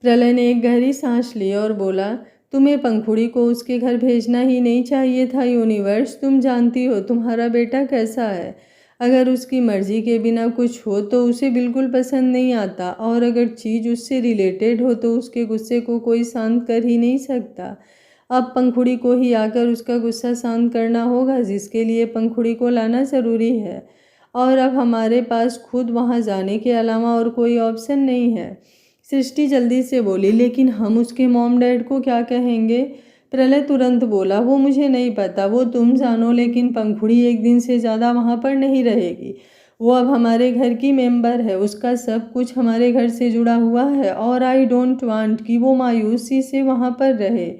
प्रलय ने एक गहरी सांस ली और बोला, तुम्हें पंखुड़ी को उसके घर भेजना ही नहीं चाहिए था। यूनिवर्स, तुम जानती हो तुम्हारा बेटा कैसा है, अगर उसकी मर्जी के बिना कुछ हो तो उसे बिल्कुल पसंद नहीं आता, और अगर चीज़ उससे रिलेटेड हो तो उसके गुस्से को कोई शांत कर ही नहीं सकता। अब पंखुड़ी को ही आकर उसका गुस्सा शांत करना होगा, जिसके लिए पंखुड़ी को लाना ज़रूरी है, और अब हमारे पास खुद वहाँ जाने के अलावा और कोई ऑप्शन नहीं है। सृष्टि जल्दी से बोली, लेकिन हम उसके मॉम डैड को क्या कहेंगे। प्रलय तुरंत बोला, वो मुझे नहीं पता, वो तुम जानो, लेकिन पंखुड़ी एक दिन से ज़्यादा वहाँ पर नहीं रहेगी। वो अब हमारे घर की मेंबर है, उसका सब कुछ हमारे घर से जुड़ा हुआ है, और आई डोंट वांट कि वो मायूसी से वहाँ पर रहे।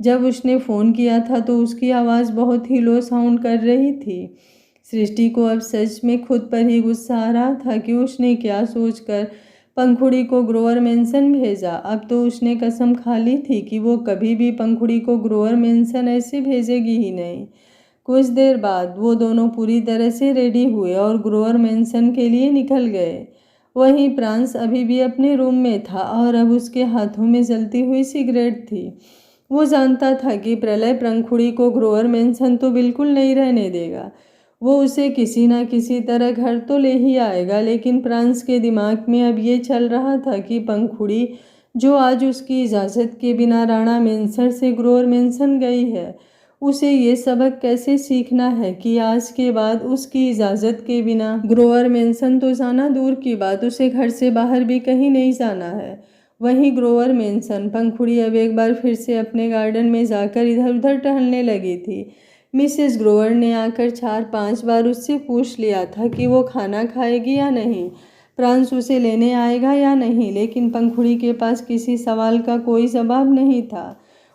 जब उसने फ़ोन किया था तो उसकी आवाज़ बहुत ही लो साउंड कर रही थी। सृष्टि को अब सच में खुद पर ही गुस्सा आ रहा था कि उसने क्या सोचकर पंखुड़ी को ग्रोवर मेंशन भेजा। अब तो उसने कसम खा ली थी कि वो कभी भी पंखुड़ी को ग्रोवर मेंशन ऐसे भेजेगी ही नहीं। कुछ देर बाद वो दोनों पूरी तरह से रेडी हुए और ग्रोवर मेंशन के लिए निकल गए। वहीं प्रांस अभी भी अपने रूम में था और अब उसके हाथों में जलती हुई सिगरेट थी। वो जानता था कि प्रलय पंखुड़ी को ग्रोवर मेंशन तो बिल्कुल नहीं रहने देगा। वो उसे किसी ना किसी तरह घर तो ले ही आएगा, लेकिन प्रांस के दिमाग में अब ये चल रहा था कि पंखुड़ी, जो आज उसकी इजाज़त के बिना राणा मेंसर से ग्रोवर मेंशन गई है, उसे ये सबक कैसे सीखना है कि आज के बाद उसकी इजाज़त के बिना ग्रोवर मेंशन तो जाना दूर की बात, उसे घर से बाहर भी कहीं नहीं जाना है। वहीं ग्रोवर मेंशन पंखुड़ी अब एक बार फिर से अपने गार्डन में जाकर इधर उधर टहलने लगी थी। मिसेस ग्रोवर ने आकर 4-5 बार उससे पूछ लिया था कि वो खाना खाएगी या नहीं, प्रांस उसे लेने आएगा या नहीं, लेकिन पंखुड़ी के पास किसी सवाल का कोई जवाब नहीं था।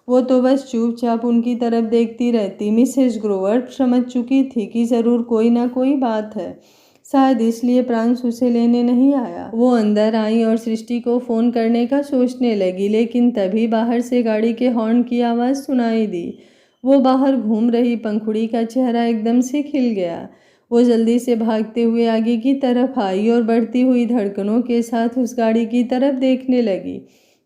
वो तो बस चुपचाप उनकी तरफ देखती रहती। मिसेस ग्रोवर समझ चुकी थी कि ज़रूर कोई ना कोई बात है, शायद इसलिए प्रांस उसे लेने नहीं आया। वो अंदर आई और सृष्टि को फ़ोन करने का सोचने लगी, लेकिन तभी बाहर से गाड़ी के हॉर्न की आवाज़ सुनाई दी। वो बाहर घूम रही पंखुड़ी का चेहरा एकदम से खिल गया। वो जल्दी से भागते हुए आगे की तरफ आई और बढ़ती हुई धड़कनों के साथ उस गाड़ी की तरफ देखने लगी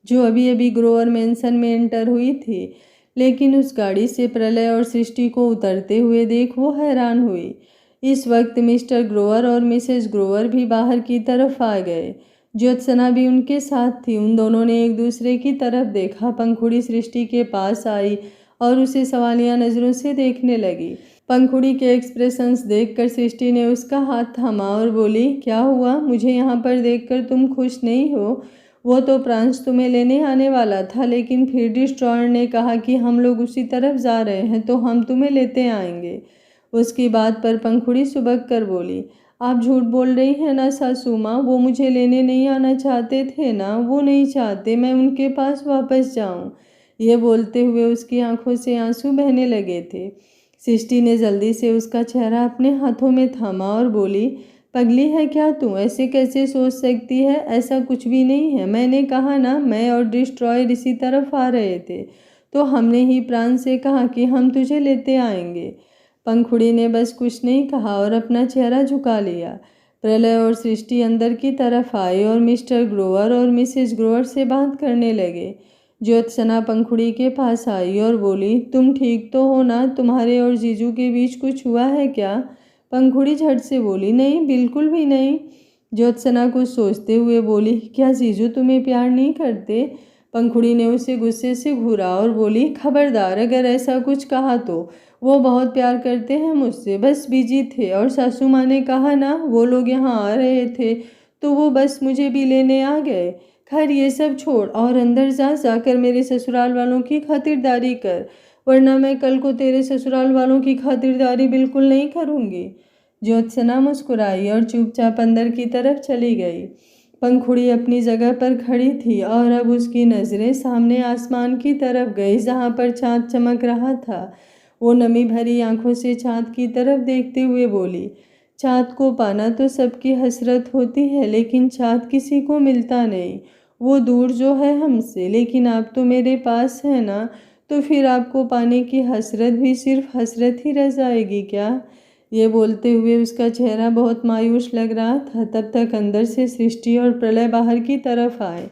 जो अभी अभी ग्रोवर मेंशन में एंटर हुई थी। लेकिन उस गाड़ी से प्रलय और सृष्टि को उतरते हुए देख वो हैरान हुई। इस वक्त मिस्टर ग्रोवर और मिसेस ग्रोवर भी बाहर की तरफ आ गए। ज्योत्सना भी उनके साथ थी। उन दोनों ने एक दूसरे की तरफ देखा। पंखुड़ी सृष्टि के पास आई और उसे सवालिया नज़रों से देखने लगी। पंखुड़ी के एक्सप्रेशंस देखकर सृष्टि ने उसका हाथ थामा और बोली, क्या हुआ? मुझे यहाँ पर देखकर तुम खुश नहीं हो? वो तो प्रांश तुम्हें लेने आने वाला था, लेकिन फिर डिस्ट्रॉयर ने कहा कि हम लोग उसी तरफ जा रहे हैं तो हम तुम्हें लेते आएंगे। उसकी बात पर पंखुड़ी सुबक कर बोली, आप झूठ बोल रही हैं ना सासू माँ, वो मुझे लेने नहीं आना चाहते थे ना, वो नहीं चाहते मैं उनके पास वापस जाऊँ। ये बोलते हुए उसकी आंखों से आंसू बहने लगे थे। सृष्टि ने जल्दी से उसका चेहरा अपने हाथों में थामा और बोली, पगली है क्या तू? ऐसे कैसे सोच सकती है? ऐसा कुछ भी नहीं है। मैंने कहा ना, मैं और डिस्ट्रॉयर इसी तरफ आ रहे थे तो हमने ही प्राण से कहा कि हम तुझे लेते आएंगे। पंखुड़ी ने बस कुछ नहीं कहा और अपना चेहरा झुका लिया। प्रलय और सृष्टि अंदर की तरफ आए और मिस्टर ग्रोवर और मिसेस ग्रोवर से बात करने लगे। ज्योत्सना पंखुड़ी के पास आई और बोली, तुम ठीक तो हो ना? तुम्हारे और जीजू के बीच कुछ हुआ है क्या? पंखुड़ी झट से बोली, नहीं, बिल्कुल भी नहीं। ज्योत्सना कुछ सोचते हुए बोली, क्या जीजू तुम्हें प्यार नहीं करते? पंखुड़ी ने उसे गुस्से से घूरा और बोली, खबरदार, अगर ऐसा कुछ कहा तो वो बहुत प्यार करते हैं मुझसे, बस बिजी थे। और सासू माँ ने कहा ना, वो लोग यहाँ आ रहे थे तो वो बस मुझे भी लेने आ गए। खैर ये सब छोड़ और अंदर जाकर मेरे ससुराल वालों की खातिरदारी कर, वरना मैं कल को तेरे ससुराल वालों की खातिरदारी बिल्कुल नहीं करूँगी। ज्योत्सना मुस्कुराई और चुपचाप अंदर की तरफ चली गई। पंखुड़ी अपनी जगह पर खड़ी थी और अब उसकी नज़रें सामने आसमान की तरफ गई जहाँ पर चाँद चमक रहा था। वो नमी भरी आंखों से चाँद की तरफ देखते हुए बोली, चाँद को पाना तो सबकी हसरत होती है, लेकिन चाँद किसी को मिलता नहीं। वो दूर जो है हमसे, लेकिन आप तो मेरे पास है ना, तो फिर आपको पाने की हसरत भी सिर्फ हसरत ही रह जाएगी क्या? ये बोलते हुए उसका चेहरा बहुत मायूस लग रहा था। तब तक अंदर से सृष्टि और प्रलय बाहर की तरफ आए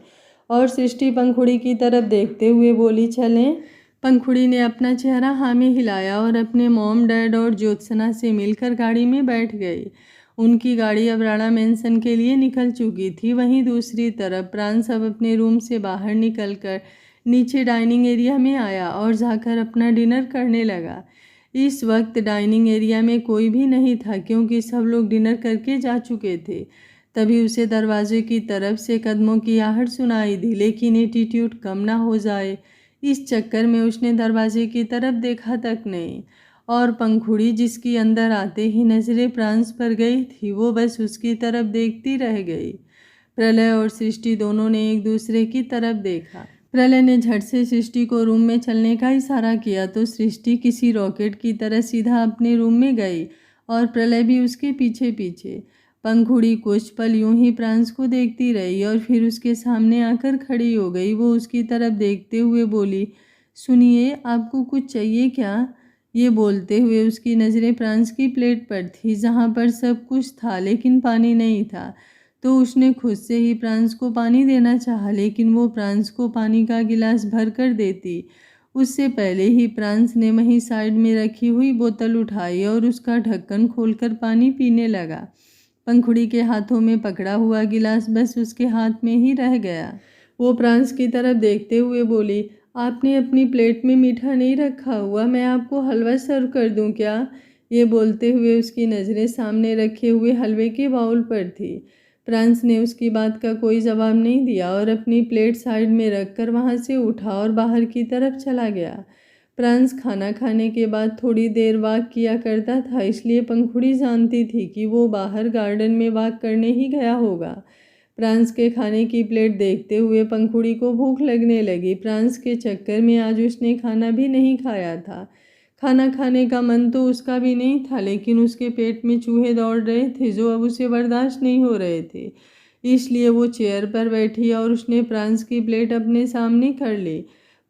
और सृष्टि पंखुड़ी की तरफ देखते हुए बोली, चलें। पंखुड़ी ने अपना चेहरा हाँ में हिलाया और अपने मॉम, डैड और ज्योत्सना से मिलकर गाड़ी में बैठ गई। उनकी गाड़ी अब राणा मेंशन के लिए निकल चुकी थी। वहीं दूसरी तरफ प्रांश अब अपने रूम से बाहर निकलकर नीचे डाइनिंग एरिया में आया और जाकर अपना डिनर करने लगा। इस वक्त डाइनिंग एरिया में कोई भी नहीं था क्योंकि सब लोग डिनर करके जा चुके थे। तभी उसे दरवाजे की तरफ से कदमों की आहट सुनाई दी, लेकिन एटीट्यूड कम ना हो जाए इस चक्कर में उसने दरवाजे की तरफ देखा तक नहीं। और पंखुड़ी, जिसकी अंदर आते ही नजरें प्रांश पर गई थी, वो बस उसकी तरफ देखती रह गई। प्रलय और सृष्टि दोनों ने एक दूसरे की तरफ देखा। प्रलय ने झट से सृष्टि को रूम में चलने का इशारा किया तो सृष्टि किसी रॉकेट की तरह सीधा अपने रूम में गई और प्रलय भी उसके पीछे पीछे। पंखुड़ी कुछ पल यूं ही प्रांश को देखती रही और फिर उसके सामने आकर खड़ी हो गई। वो उसकी तरफ देखते हुए बोली, सुनिए, आपको कुछ चाहिए क्या? ये बोलते हुए उसकी नज़रें प्रांश की प्लेट पर थी जहाँ पर सब कुछ था लेकिन पानी नहीं था। तो उसने खुद से ही प्रांश को पानी देना चाहा, लेकिन वो प्रांश को पानी का गिलास भर कर देती। उससे पहले ही प्रांश ने वहीं साइड में रखी हुई बोतल उठाई और उसका ढक्कन खोलकर पानी पीने लगा। पंखुड़ी के हाथों में पकड़ा हुआ गिलास बस उसके हाथ में ही रह गया। वो प्रांश की तरफ देखते हुए बोली, आपने अपनी प्लेट में मीठा नहीं रखा हुआ, मैं आपको हलवा सर्व कर दूं क्या? ये बोलते हुए उसकी नज़रें सामने रखे हुए हलवे के बाउल पर थी। प्रांश ने उसकी बात का कोई जवाब नहीं दिया और अपनी प्लेट साइड में रखकर वहां से उठा और बाहर की तरफ चला गया। प्रांश खाना खाने के बाद थोड़ी देर वॉक किया करता था, इसलिए पंखुड़ी जानती थी कि वो बाहर गार्डन में वॉक करने ही गया होगा। प्रांश के खाने की प्लेट देखते हुए पंखुड़ी को भूख लगने लगी। प्रांश के चक्कर में आज उसने खाना भी नहीं खाया था। खाना खाने का मन तो उसका भी नहीं था, लेकिन उसके पेट में चूहे दौड़ रहे थे जो अब उसे बर्दाश्त नहीं हो रहे थे। इसलिए वो चेयर पर बैठी और उसने प्रांश की प्लेट अपने सामने कर ली।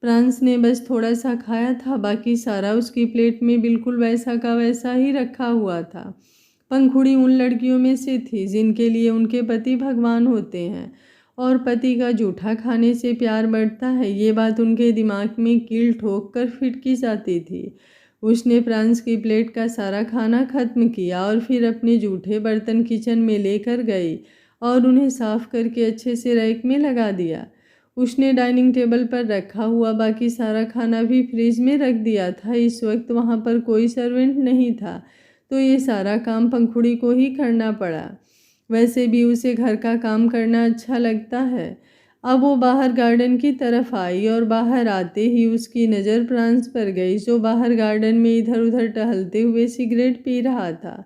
प्रांश ने बस थोड़ा सा खाया था, बाकी सारा उसकी प्लेट में बिल्कुल वैसा का वैसा ही रखा हुआ था। पंखुड़ी उन लड़कियों में से थी जिनके लिए उनके पति भगवान होते हैं और पति का जूठा खाने से प्यार बढ़ता है, ये बात उनके दिमाग में कील ठोक कर फिट की जाती थी। उसने प्रांस की प्लेट का सारा खाना खत्म किया और फिर अपने जूठे बर्तन किचन में लेकर गई और उन्हें साफ करके अच्छे से रैक में लगा दिया। उसने डाइनिंग टेबल पर रखा हुआ बाकी सारा खाना भी फ्रिज में रख दिया था। इस वक्त वहाँ पर कोई सर्वेंट नहीं था, तो ये सारा काम पंखुड़ी को ही करना पड़ा। वैसे भी उसे घर का काम करना अच्छा लगता है। अब वो बाहर गार्डन की तरफ आई और बाहर आते ही उसकी नज़र प्रांस पर गई, जो बाहर गार्डन में इधर उधर टहलते हुए सिगरेट पी रहा था।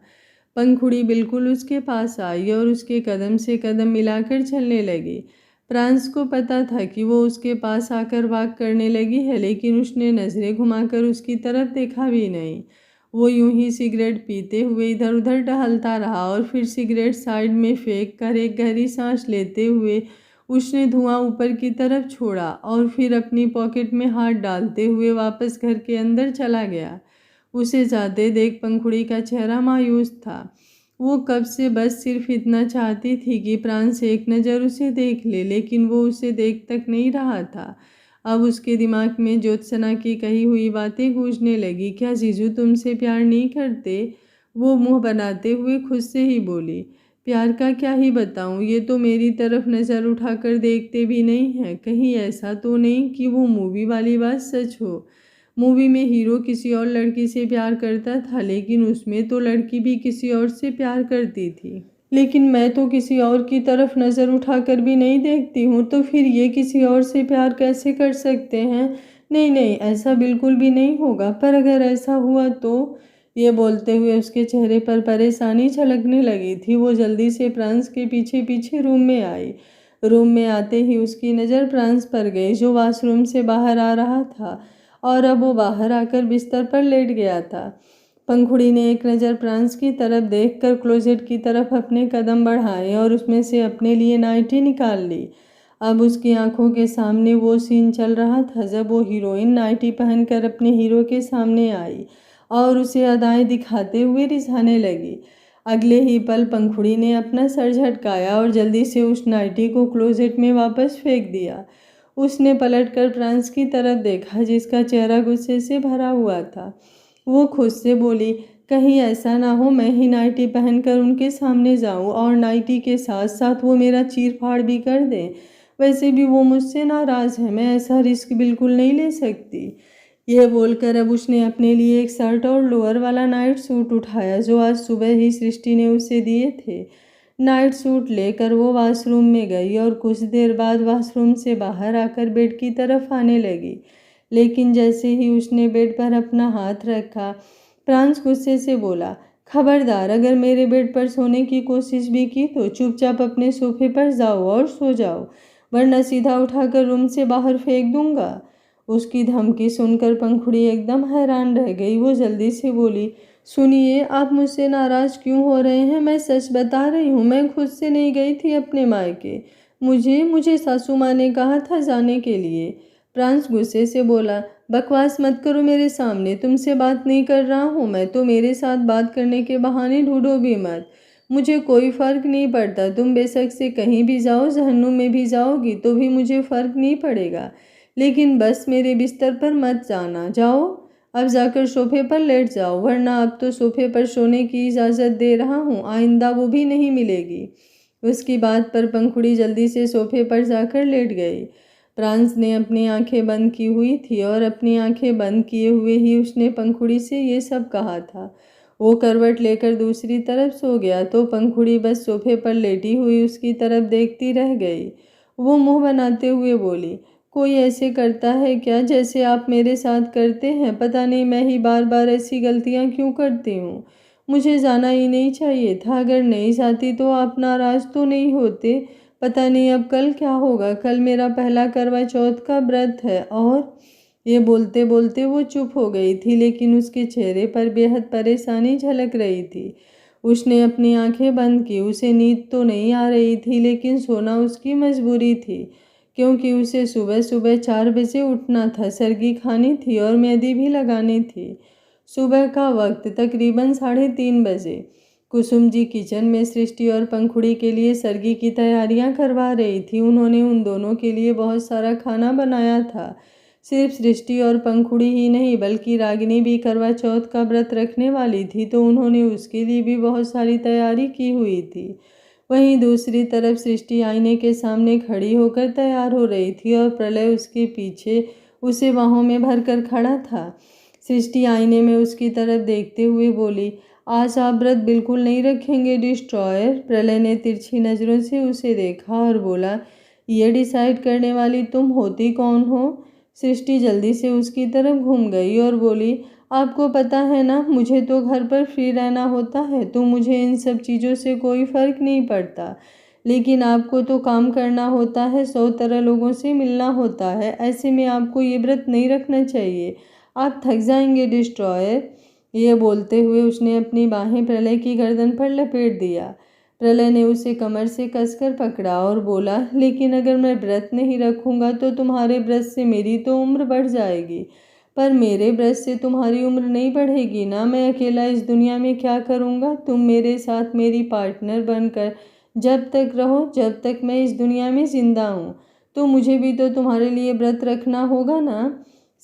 पंखुड़ी बिल्कुल उसके पास आई और उसके कदम से कदम मिलाकर चलने लगी। प्रांस को पता था कि वो उसके पास आकर वाक करने लगी है, लेकिन उसने नज़रें घुमाकर उसकी तरफ देखा भी नहीं। वो यूं ही सिगरेट पीते हुए इधर उधर टहलता रहा और फिर सिगरेट साइड में फेंक कर एक गहरी सांस लेते हुए उसने धुआं ऊपर की तरफ छोड़ा और फिर अपनी पॉकेट में हाथ डालते हुए वापस घर के अंदर चला गया। उसे जाते देख पंखुड़ी का चेहरा मायूस था। वो कब से बस सिर्फ इतना चाहती थी कि प्रांस एक नज़र उसे देख ले, लेकिन वो उसे देख तक नहीं रहा था। अब उसके दिमाग में ज्योत्सना की कही हुई बातें गूंजने लगी। क्या जीजू तुमसे प्यार नहीं करते? वो मुंह बनाते हुए खुद से ही बोली। प्यार का क्या ही बताऊं, ये तो मेरी तरफ नज़र उठाकर देखते भी नहीं हैं। कहीं ऐसा तो नहीं कि वो मूवी वाली बात सच हो। मूवी में हीरो किसी और लड़की से प्यार करता था, लेकिन उसमें तो लड़की भी किसी और से प्यार करती थी। लेकिन मैं तो किसी और की तरफ नज़र उठाकर भी नहीं देखती हूँ, तो फिर ये किसी और से प्यार कैसे कर सकते हैं? नहीं नहीं, ऐसा बिल्कुल भी नहीं होगा। पर अगर ऐसा हुआ तो? ये बोलते हुए उसके चेहरे पर परेशानी झलकने लगी थी। वो जल्दी से प्रांस के पीछे पीछे रूम में आई। रूम में आते ही उसकी नज़र प्रांस पर गई, जो वॉशरूम से बाहर आ रहा था और अब वो बाहर आकर बिस्तर पर लेट गया था। पंखुड़ी ने एक नज़र प्रांस की तरफ देखकर क्लोजेट की तरफ अपने कदम बढ़ाए और उसमें से अपने लिए नाइटी निकाल ली। अब उसकी आंखों के सामने वो सीन चल रहा था जब वो हीरोइन नाइटी पहनकर अपने हीरो के सामने आई और उसे अदाएं दिखाते हुए रिझाने लगी। अगले ही पल पंखुड़ी ने अपना सर झटकाया और जल्दी से उस नाइटी को क्लोजेट में वापस फेंक दिया। उसने पलटकर प्रांस की तरफ देखा, जिसका चेहरा गुस्से से भरा हुआ था। वो खुद से बोली, कहीं ऐसा ना हो मैं ही नाइटी पहनकर उनके सामने जाऊं और नाइटी के साथ साथ वो मेरा चीर फाड़ भी कर दें। वैसे भी वो मुझसे नाराज़ है, मैं ऐसा रिस्क बिल्कुल नहीं ले सकती। ये बोलकर अब उसने अपने लिए एक शर्ट और लोअर वाला नाइट सूट उठाया, जो आज सुबह ही सृष्टि ने उसे दिए थे। नाइट सूट लेकर वो वॉशरूम में गई और कुछ देर बाद वॉशरूम से बाहर आकर बेड की तरफ आने लगी। लेकिन जैसे ही उसने बेड पर अपना हाथ रखा, प्रांस गुस्से से बोला, खबरदार, अगर मेरे बेड पर सोने की कोशिश भी की तो चुपचाप अपने सोफे पर जाओ और सो जाओ, वरना सीधा उठाकर रूम से बाहर फेंक दूंगा। उसकी धमकी सुनकर पंखुड़ी एकदम हैरान रह गई। वो जल्दी से बोली, सुनिए, आप मुझसे नाराज़ क्यों हो रहे हैं? मैं सच बता रही हूँ, मैं खुद से नहीं गई थी अपने मायके। मुझे सासू माँ ने कहा था जाने के लिए। प्रांस गुस्से से बोला, बकवास मत करो मेरे सामने, तुमसे बात नहीं कर रहा हूँ मैं, तो मेरे साथ बात करने के बहाने ढूंढो भी मत। मुझे कोई फ़र्क नहीं पड़ता, तुम बेशक से कहीं भी जाओ, जहन्नुम में भी जाओगी तो भी मुझे फ़र्क नहीं पड़ेगा, लेकिन बस मेरे बिस्तर पर मत जाना। जाओ, अब जाकर सोफे पर लेट जाओ, वरना अब तो सोफे पर सोने की इजाज़त दे रहा हूँ, आइंदा वो भी नहीं मिलेगी। उसकी बात पर पंखुड़ी जल्दी से सोफे पर जाकर लेट गई। प्रांस ने अपनी आंखें बंद की हुई थी और अपनी आंखें बंद किए हुए ही उसने पंखुड़ी से ये सब कहा था। वो करवट लेकर दूसरी तरफ सो गया तो पंखुड़ी बस सोफे पर लेटी हुई उसकी तरफ देखती रह गई। वो मुंह बनाते हुए बोली, कोई ऐसे करता है क्या जैसे आप मेरे साथ करते हैं? पता नहीं मैं ही बार बार ऐसी गलतियां क्यों करती हूँ। मुझे जाना ही नहीं चाहिए था, अगर नहीं जाती तो आप नाराज़ तो नहीं होते। पता नहीं अब कल क्या होगा, कल मेरा पहला करवा चौथ का व्रत है। और ये बोलते बोलते वो चुप हो गई थी, लेकिन उसके चेहरे पर बेहद परेशानी झलक रही थी। उसने अपनी आंखें बंद की। उसे नींद तो नहीं आ रही थी, लेकिन सोना उसकी मजबूरी थी, क्योंकि उसे सुबह सुबह 4 बजे उठना था, सरगी खानी थी और मेहंदी भी लगानी थी। सुबह का वक्त तकरीबन 3:30 बजे। कुसुम जी किचन में सृष्टि और पंखुड़ी के लिए सरगी की तैयारियां करवा रही थी। उन्होंने उन दोनों के लिए बहुत सारा खाना बनाया था। सिर्फ सृष्टि और पंखुड़ी ही नहीं बल्कि रागिनी भी करवा चौथ का व्रत रखने वाली थी, तो उन्होंने उसके लिए भी बहुत सारी तैयारी की हुई थी। वहीं दूसरी तरफ सृष्टि आईने के सामने खड़ी होकर तैयार हो रही थी और प्रलय उसके पीछे उसे बाहों में भरकर खड़ा था। सृष्टि आईने में उसकी तरफ देखते हुए बोली, आज आप व्रत बिल्कुल नहीं रखेंगे डिस्ट्रॉयर? प्रलय ने तिरछी नज़रों से उसे देखा और बोला, ये डिसाइड करने वाली तुम होती कौन हो? सृष्टि जल्दी से उसकी तरफ घूम गई और बोली, आपको पता है ना, मुझे तो घर पर फ्री रहना होता है, तो मुझे इन सब चीज़ों से कोई फ़र्क नहीं पड़ता। लेकिन आपको तो काम करना होता है, 100 तरह लोगों से मिलना होता है। ऐसे में आपको ये व्रत नहीं रखना चाहिए, आप थक जाएंगे डिस्ट्रॉयर। ये बोलते हुए उसने अपनी बाहें प्रलय की गर्दन पर लपेट दिया। प्रलय ने उसे कमर से कसकर पकड़ा और बोला, लेकिन अगर मैं व्रत नहीं रखूंगा तो तुम्हारे व्रत से मेरी तो उम्र बढ़ जाएगी, पर मेरे व्रत से तुम्हारी उम्र नहीं बढ़ेगी ना। मैं अकेला इस दुनिया में क्या करूँगा? तुम मेरे साथ मेरी पार्टनर बनकर जब तक रहो, जब तक मैं इस दुनिया में जिंदा हूँ। तो मुझे भी तो तुम्हारे लिए व्रत रखना होगा ना।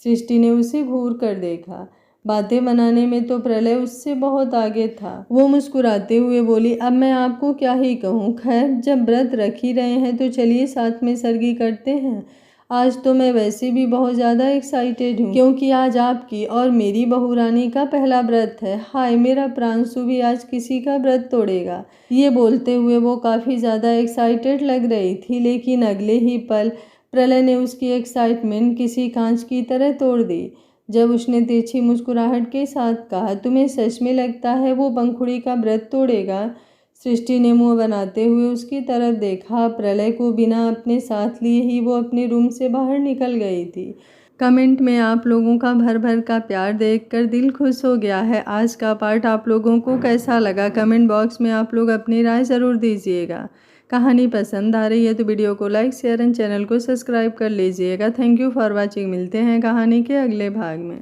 सृष्टि ने उसे घूर कर देखा। बातें बनाने में तो प्रलय उससे बहुत आगे था। वो मुस्कुराते हुए बोली, अब मैं आपको क्या ही कहूँ। खैर, जब व्रत रख ही रहे हैं तो चलिए साथ में सरगी करते हैं। आज तो मैं वैसे भी बहुत ज़्यादा एक्साइटेड हूँ, क्योंकि आज आपकी और मेरी बहू रानी का पहला व्रत है। हाय, मेरा प्रांशु भी आज किसी का व्रत तोड़ेगा। ये बोलते हुए वो काफ़ी ज़्यादा एक्साइटेड लग रही थी, लेकिन अगले ही पल प्रलय ने उसकी एक्साइटमेंट किसी कांच की तरह तोड़ दी जब उसने तिरछी मुस्कुराहट के साथ कहा, तुम्हें सच में लगता है वो पंखुड़ी का व्रत तोड़ेगा? सृष्टि ने मुंह बनाते हुए उसकी तरफ देखा। प्रलय को बिना अपने साथ लिए ही वो अपने रूम से बाहर निकल गई थी। कमेंट में आप लोगों का भर भर का प्यार देखकर दिल खुश हो गया है। आज का पार्ट आप लोगों को कैसा लगा? कमेंट बॉक्स में आप लोग अपनी राय ज़रूर दीजिएगा। कहानी पसंद आ रही है तो वीडियो को लाइक, शेयर एंड चैनल को सब्सक्राइब कर लीजिएगा। Thank you for watching. मिलते हैं कहानी के अगले भाग में।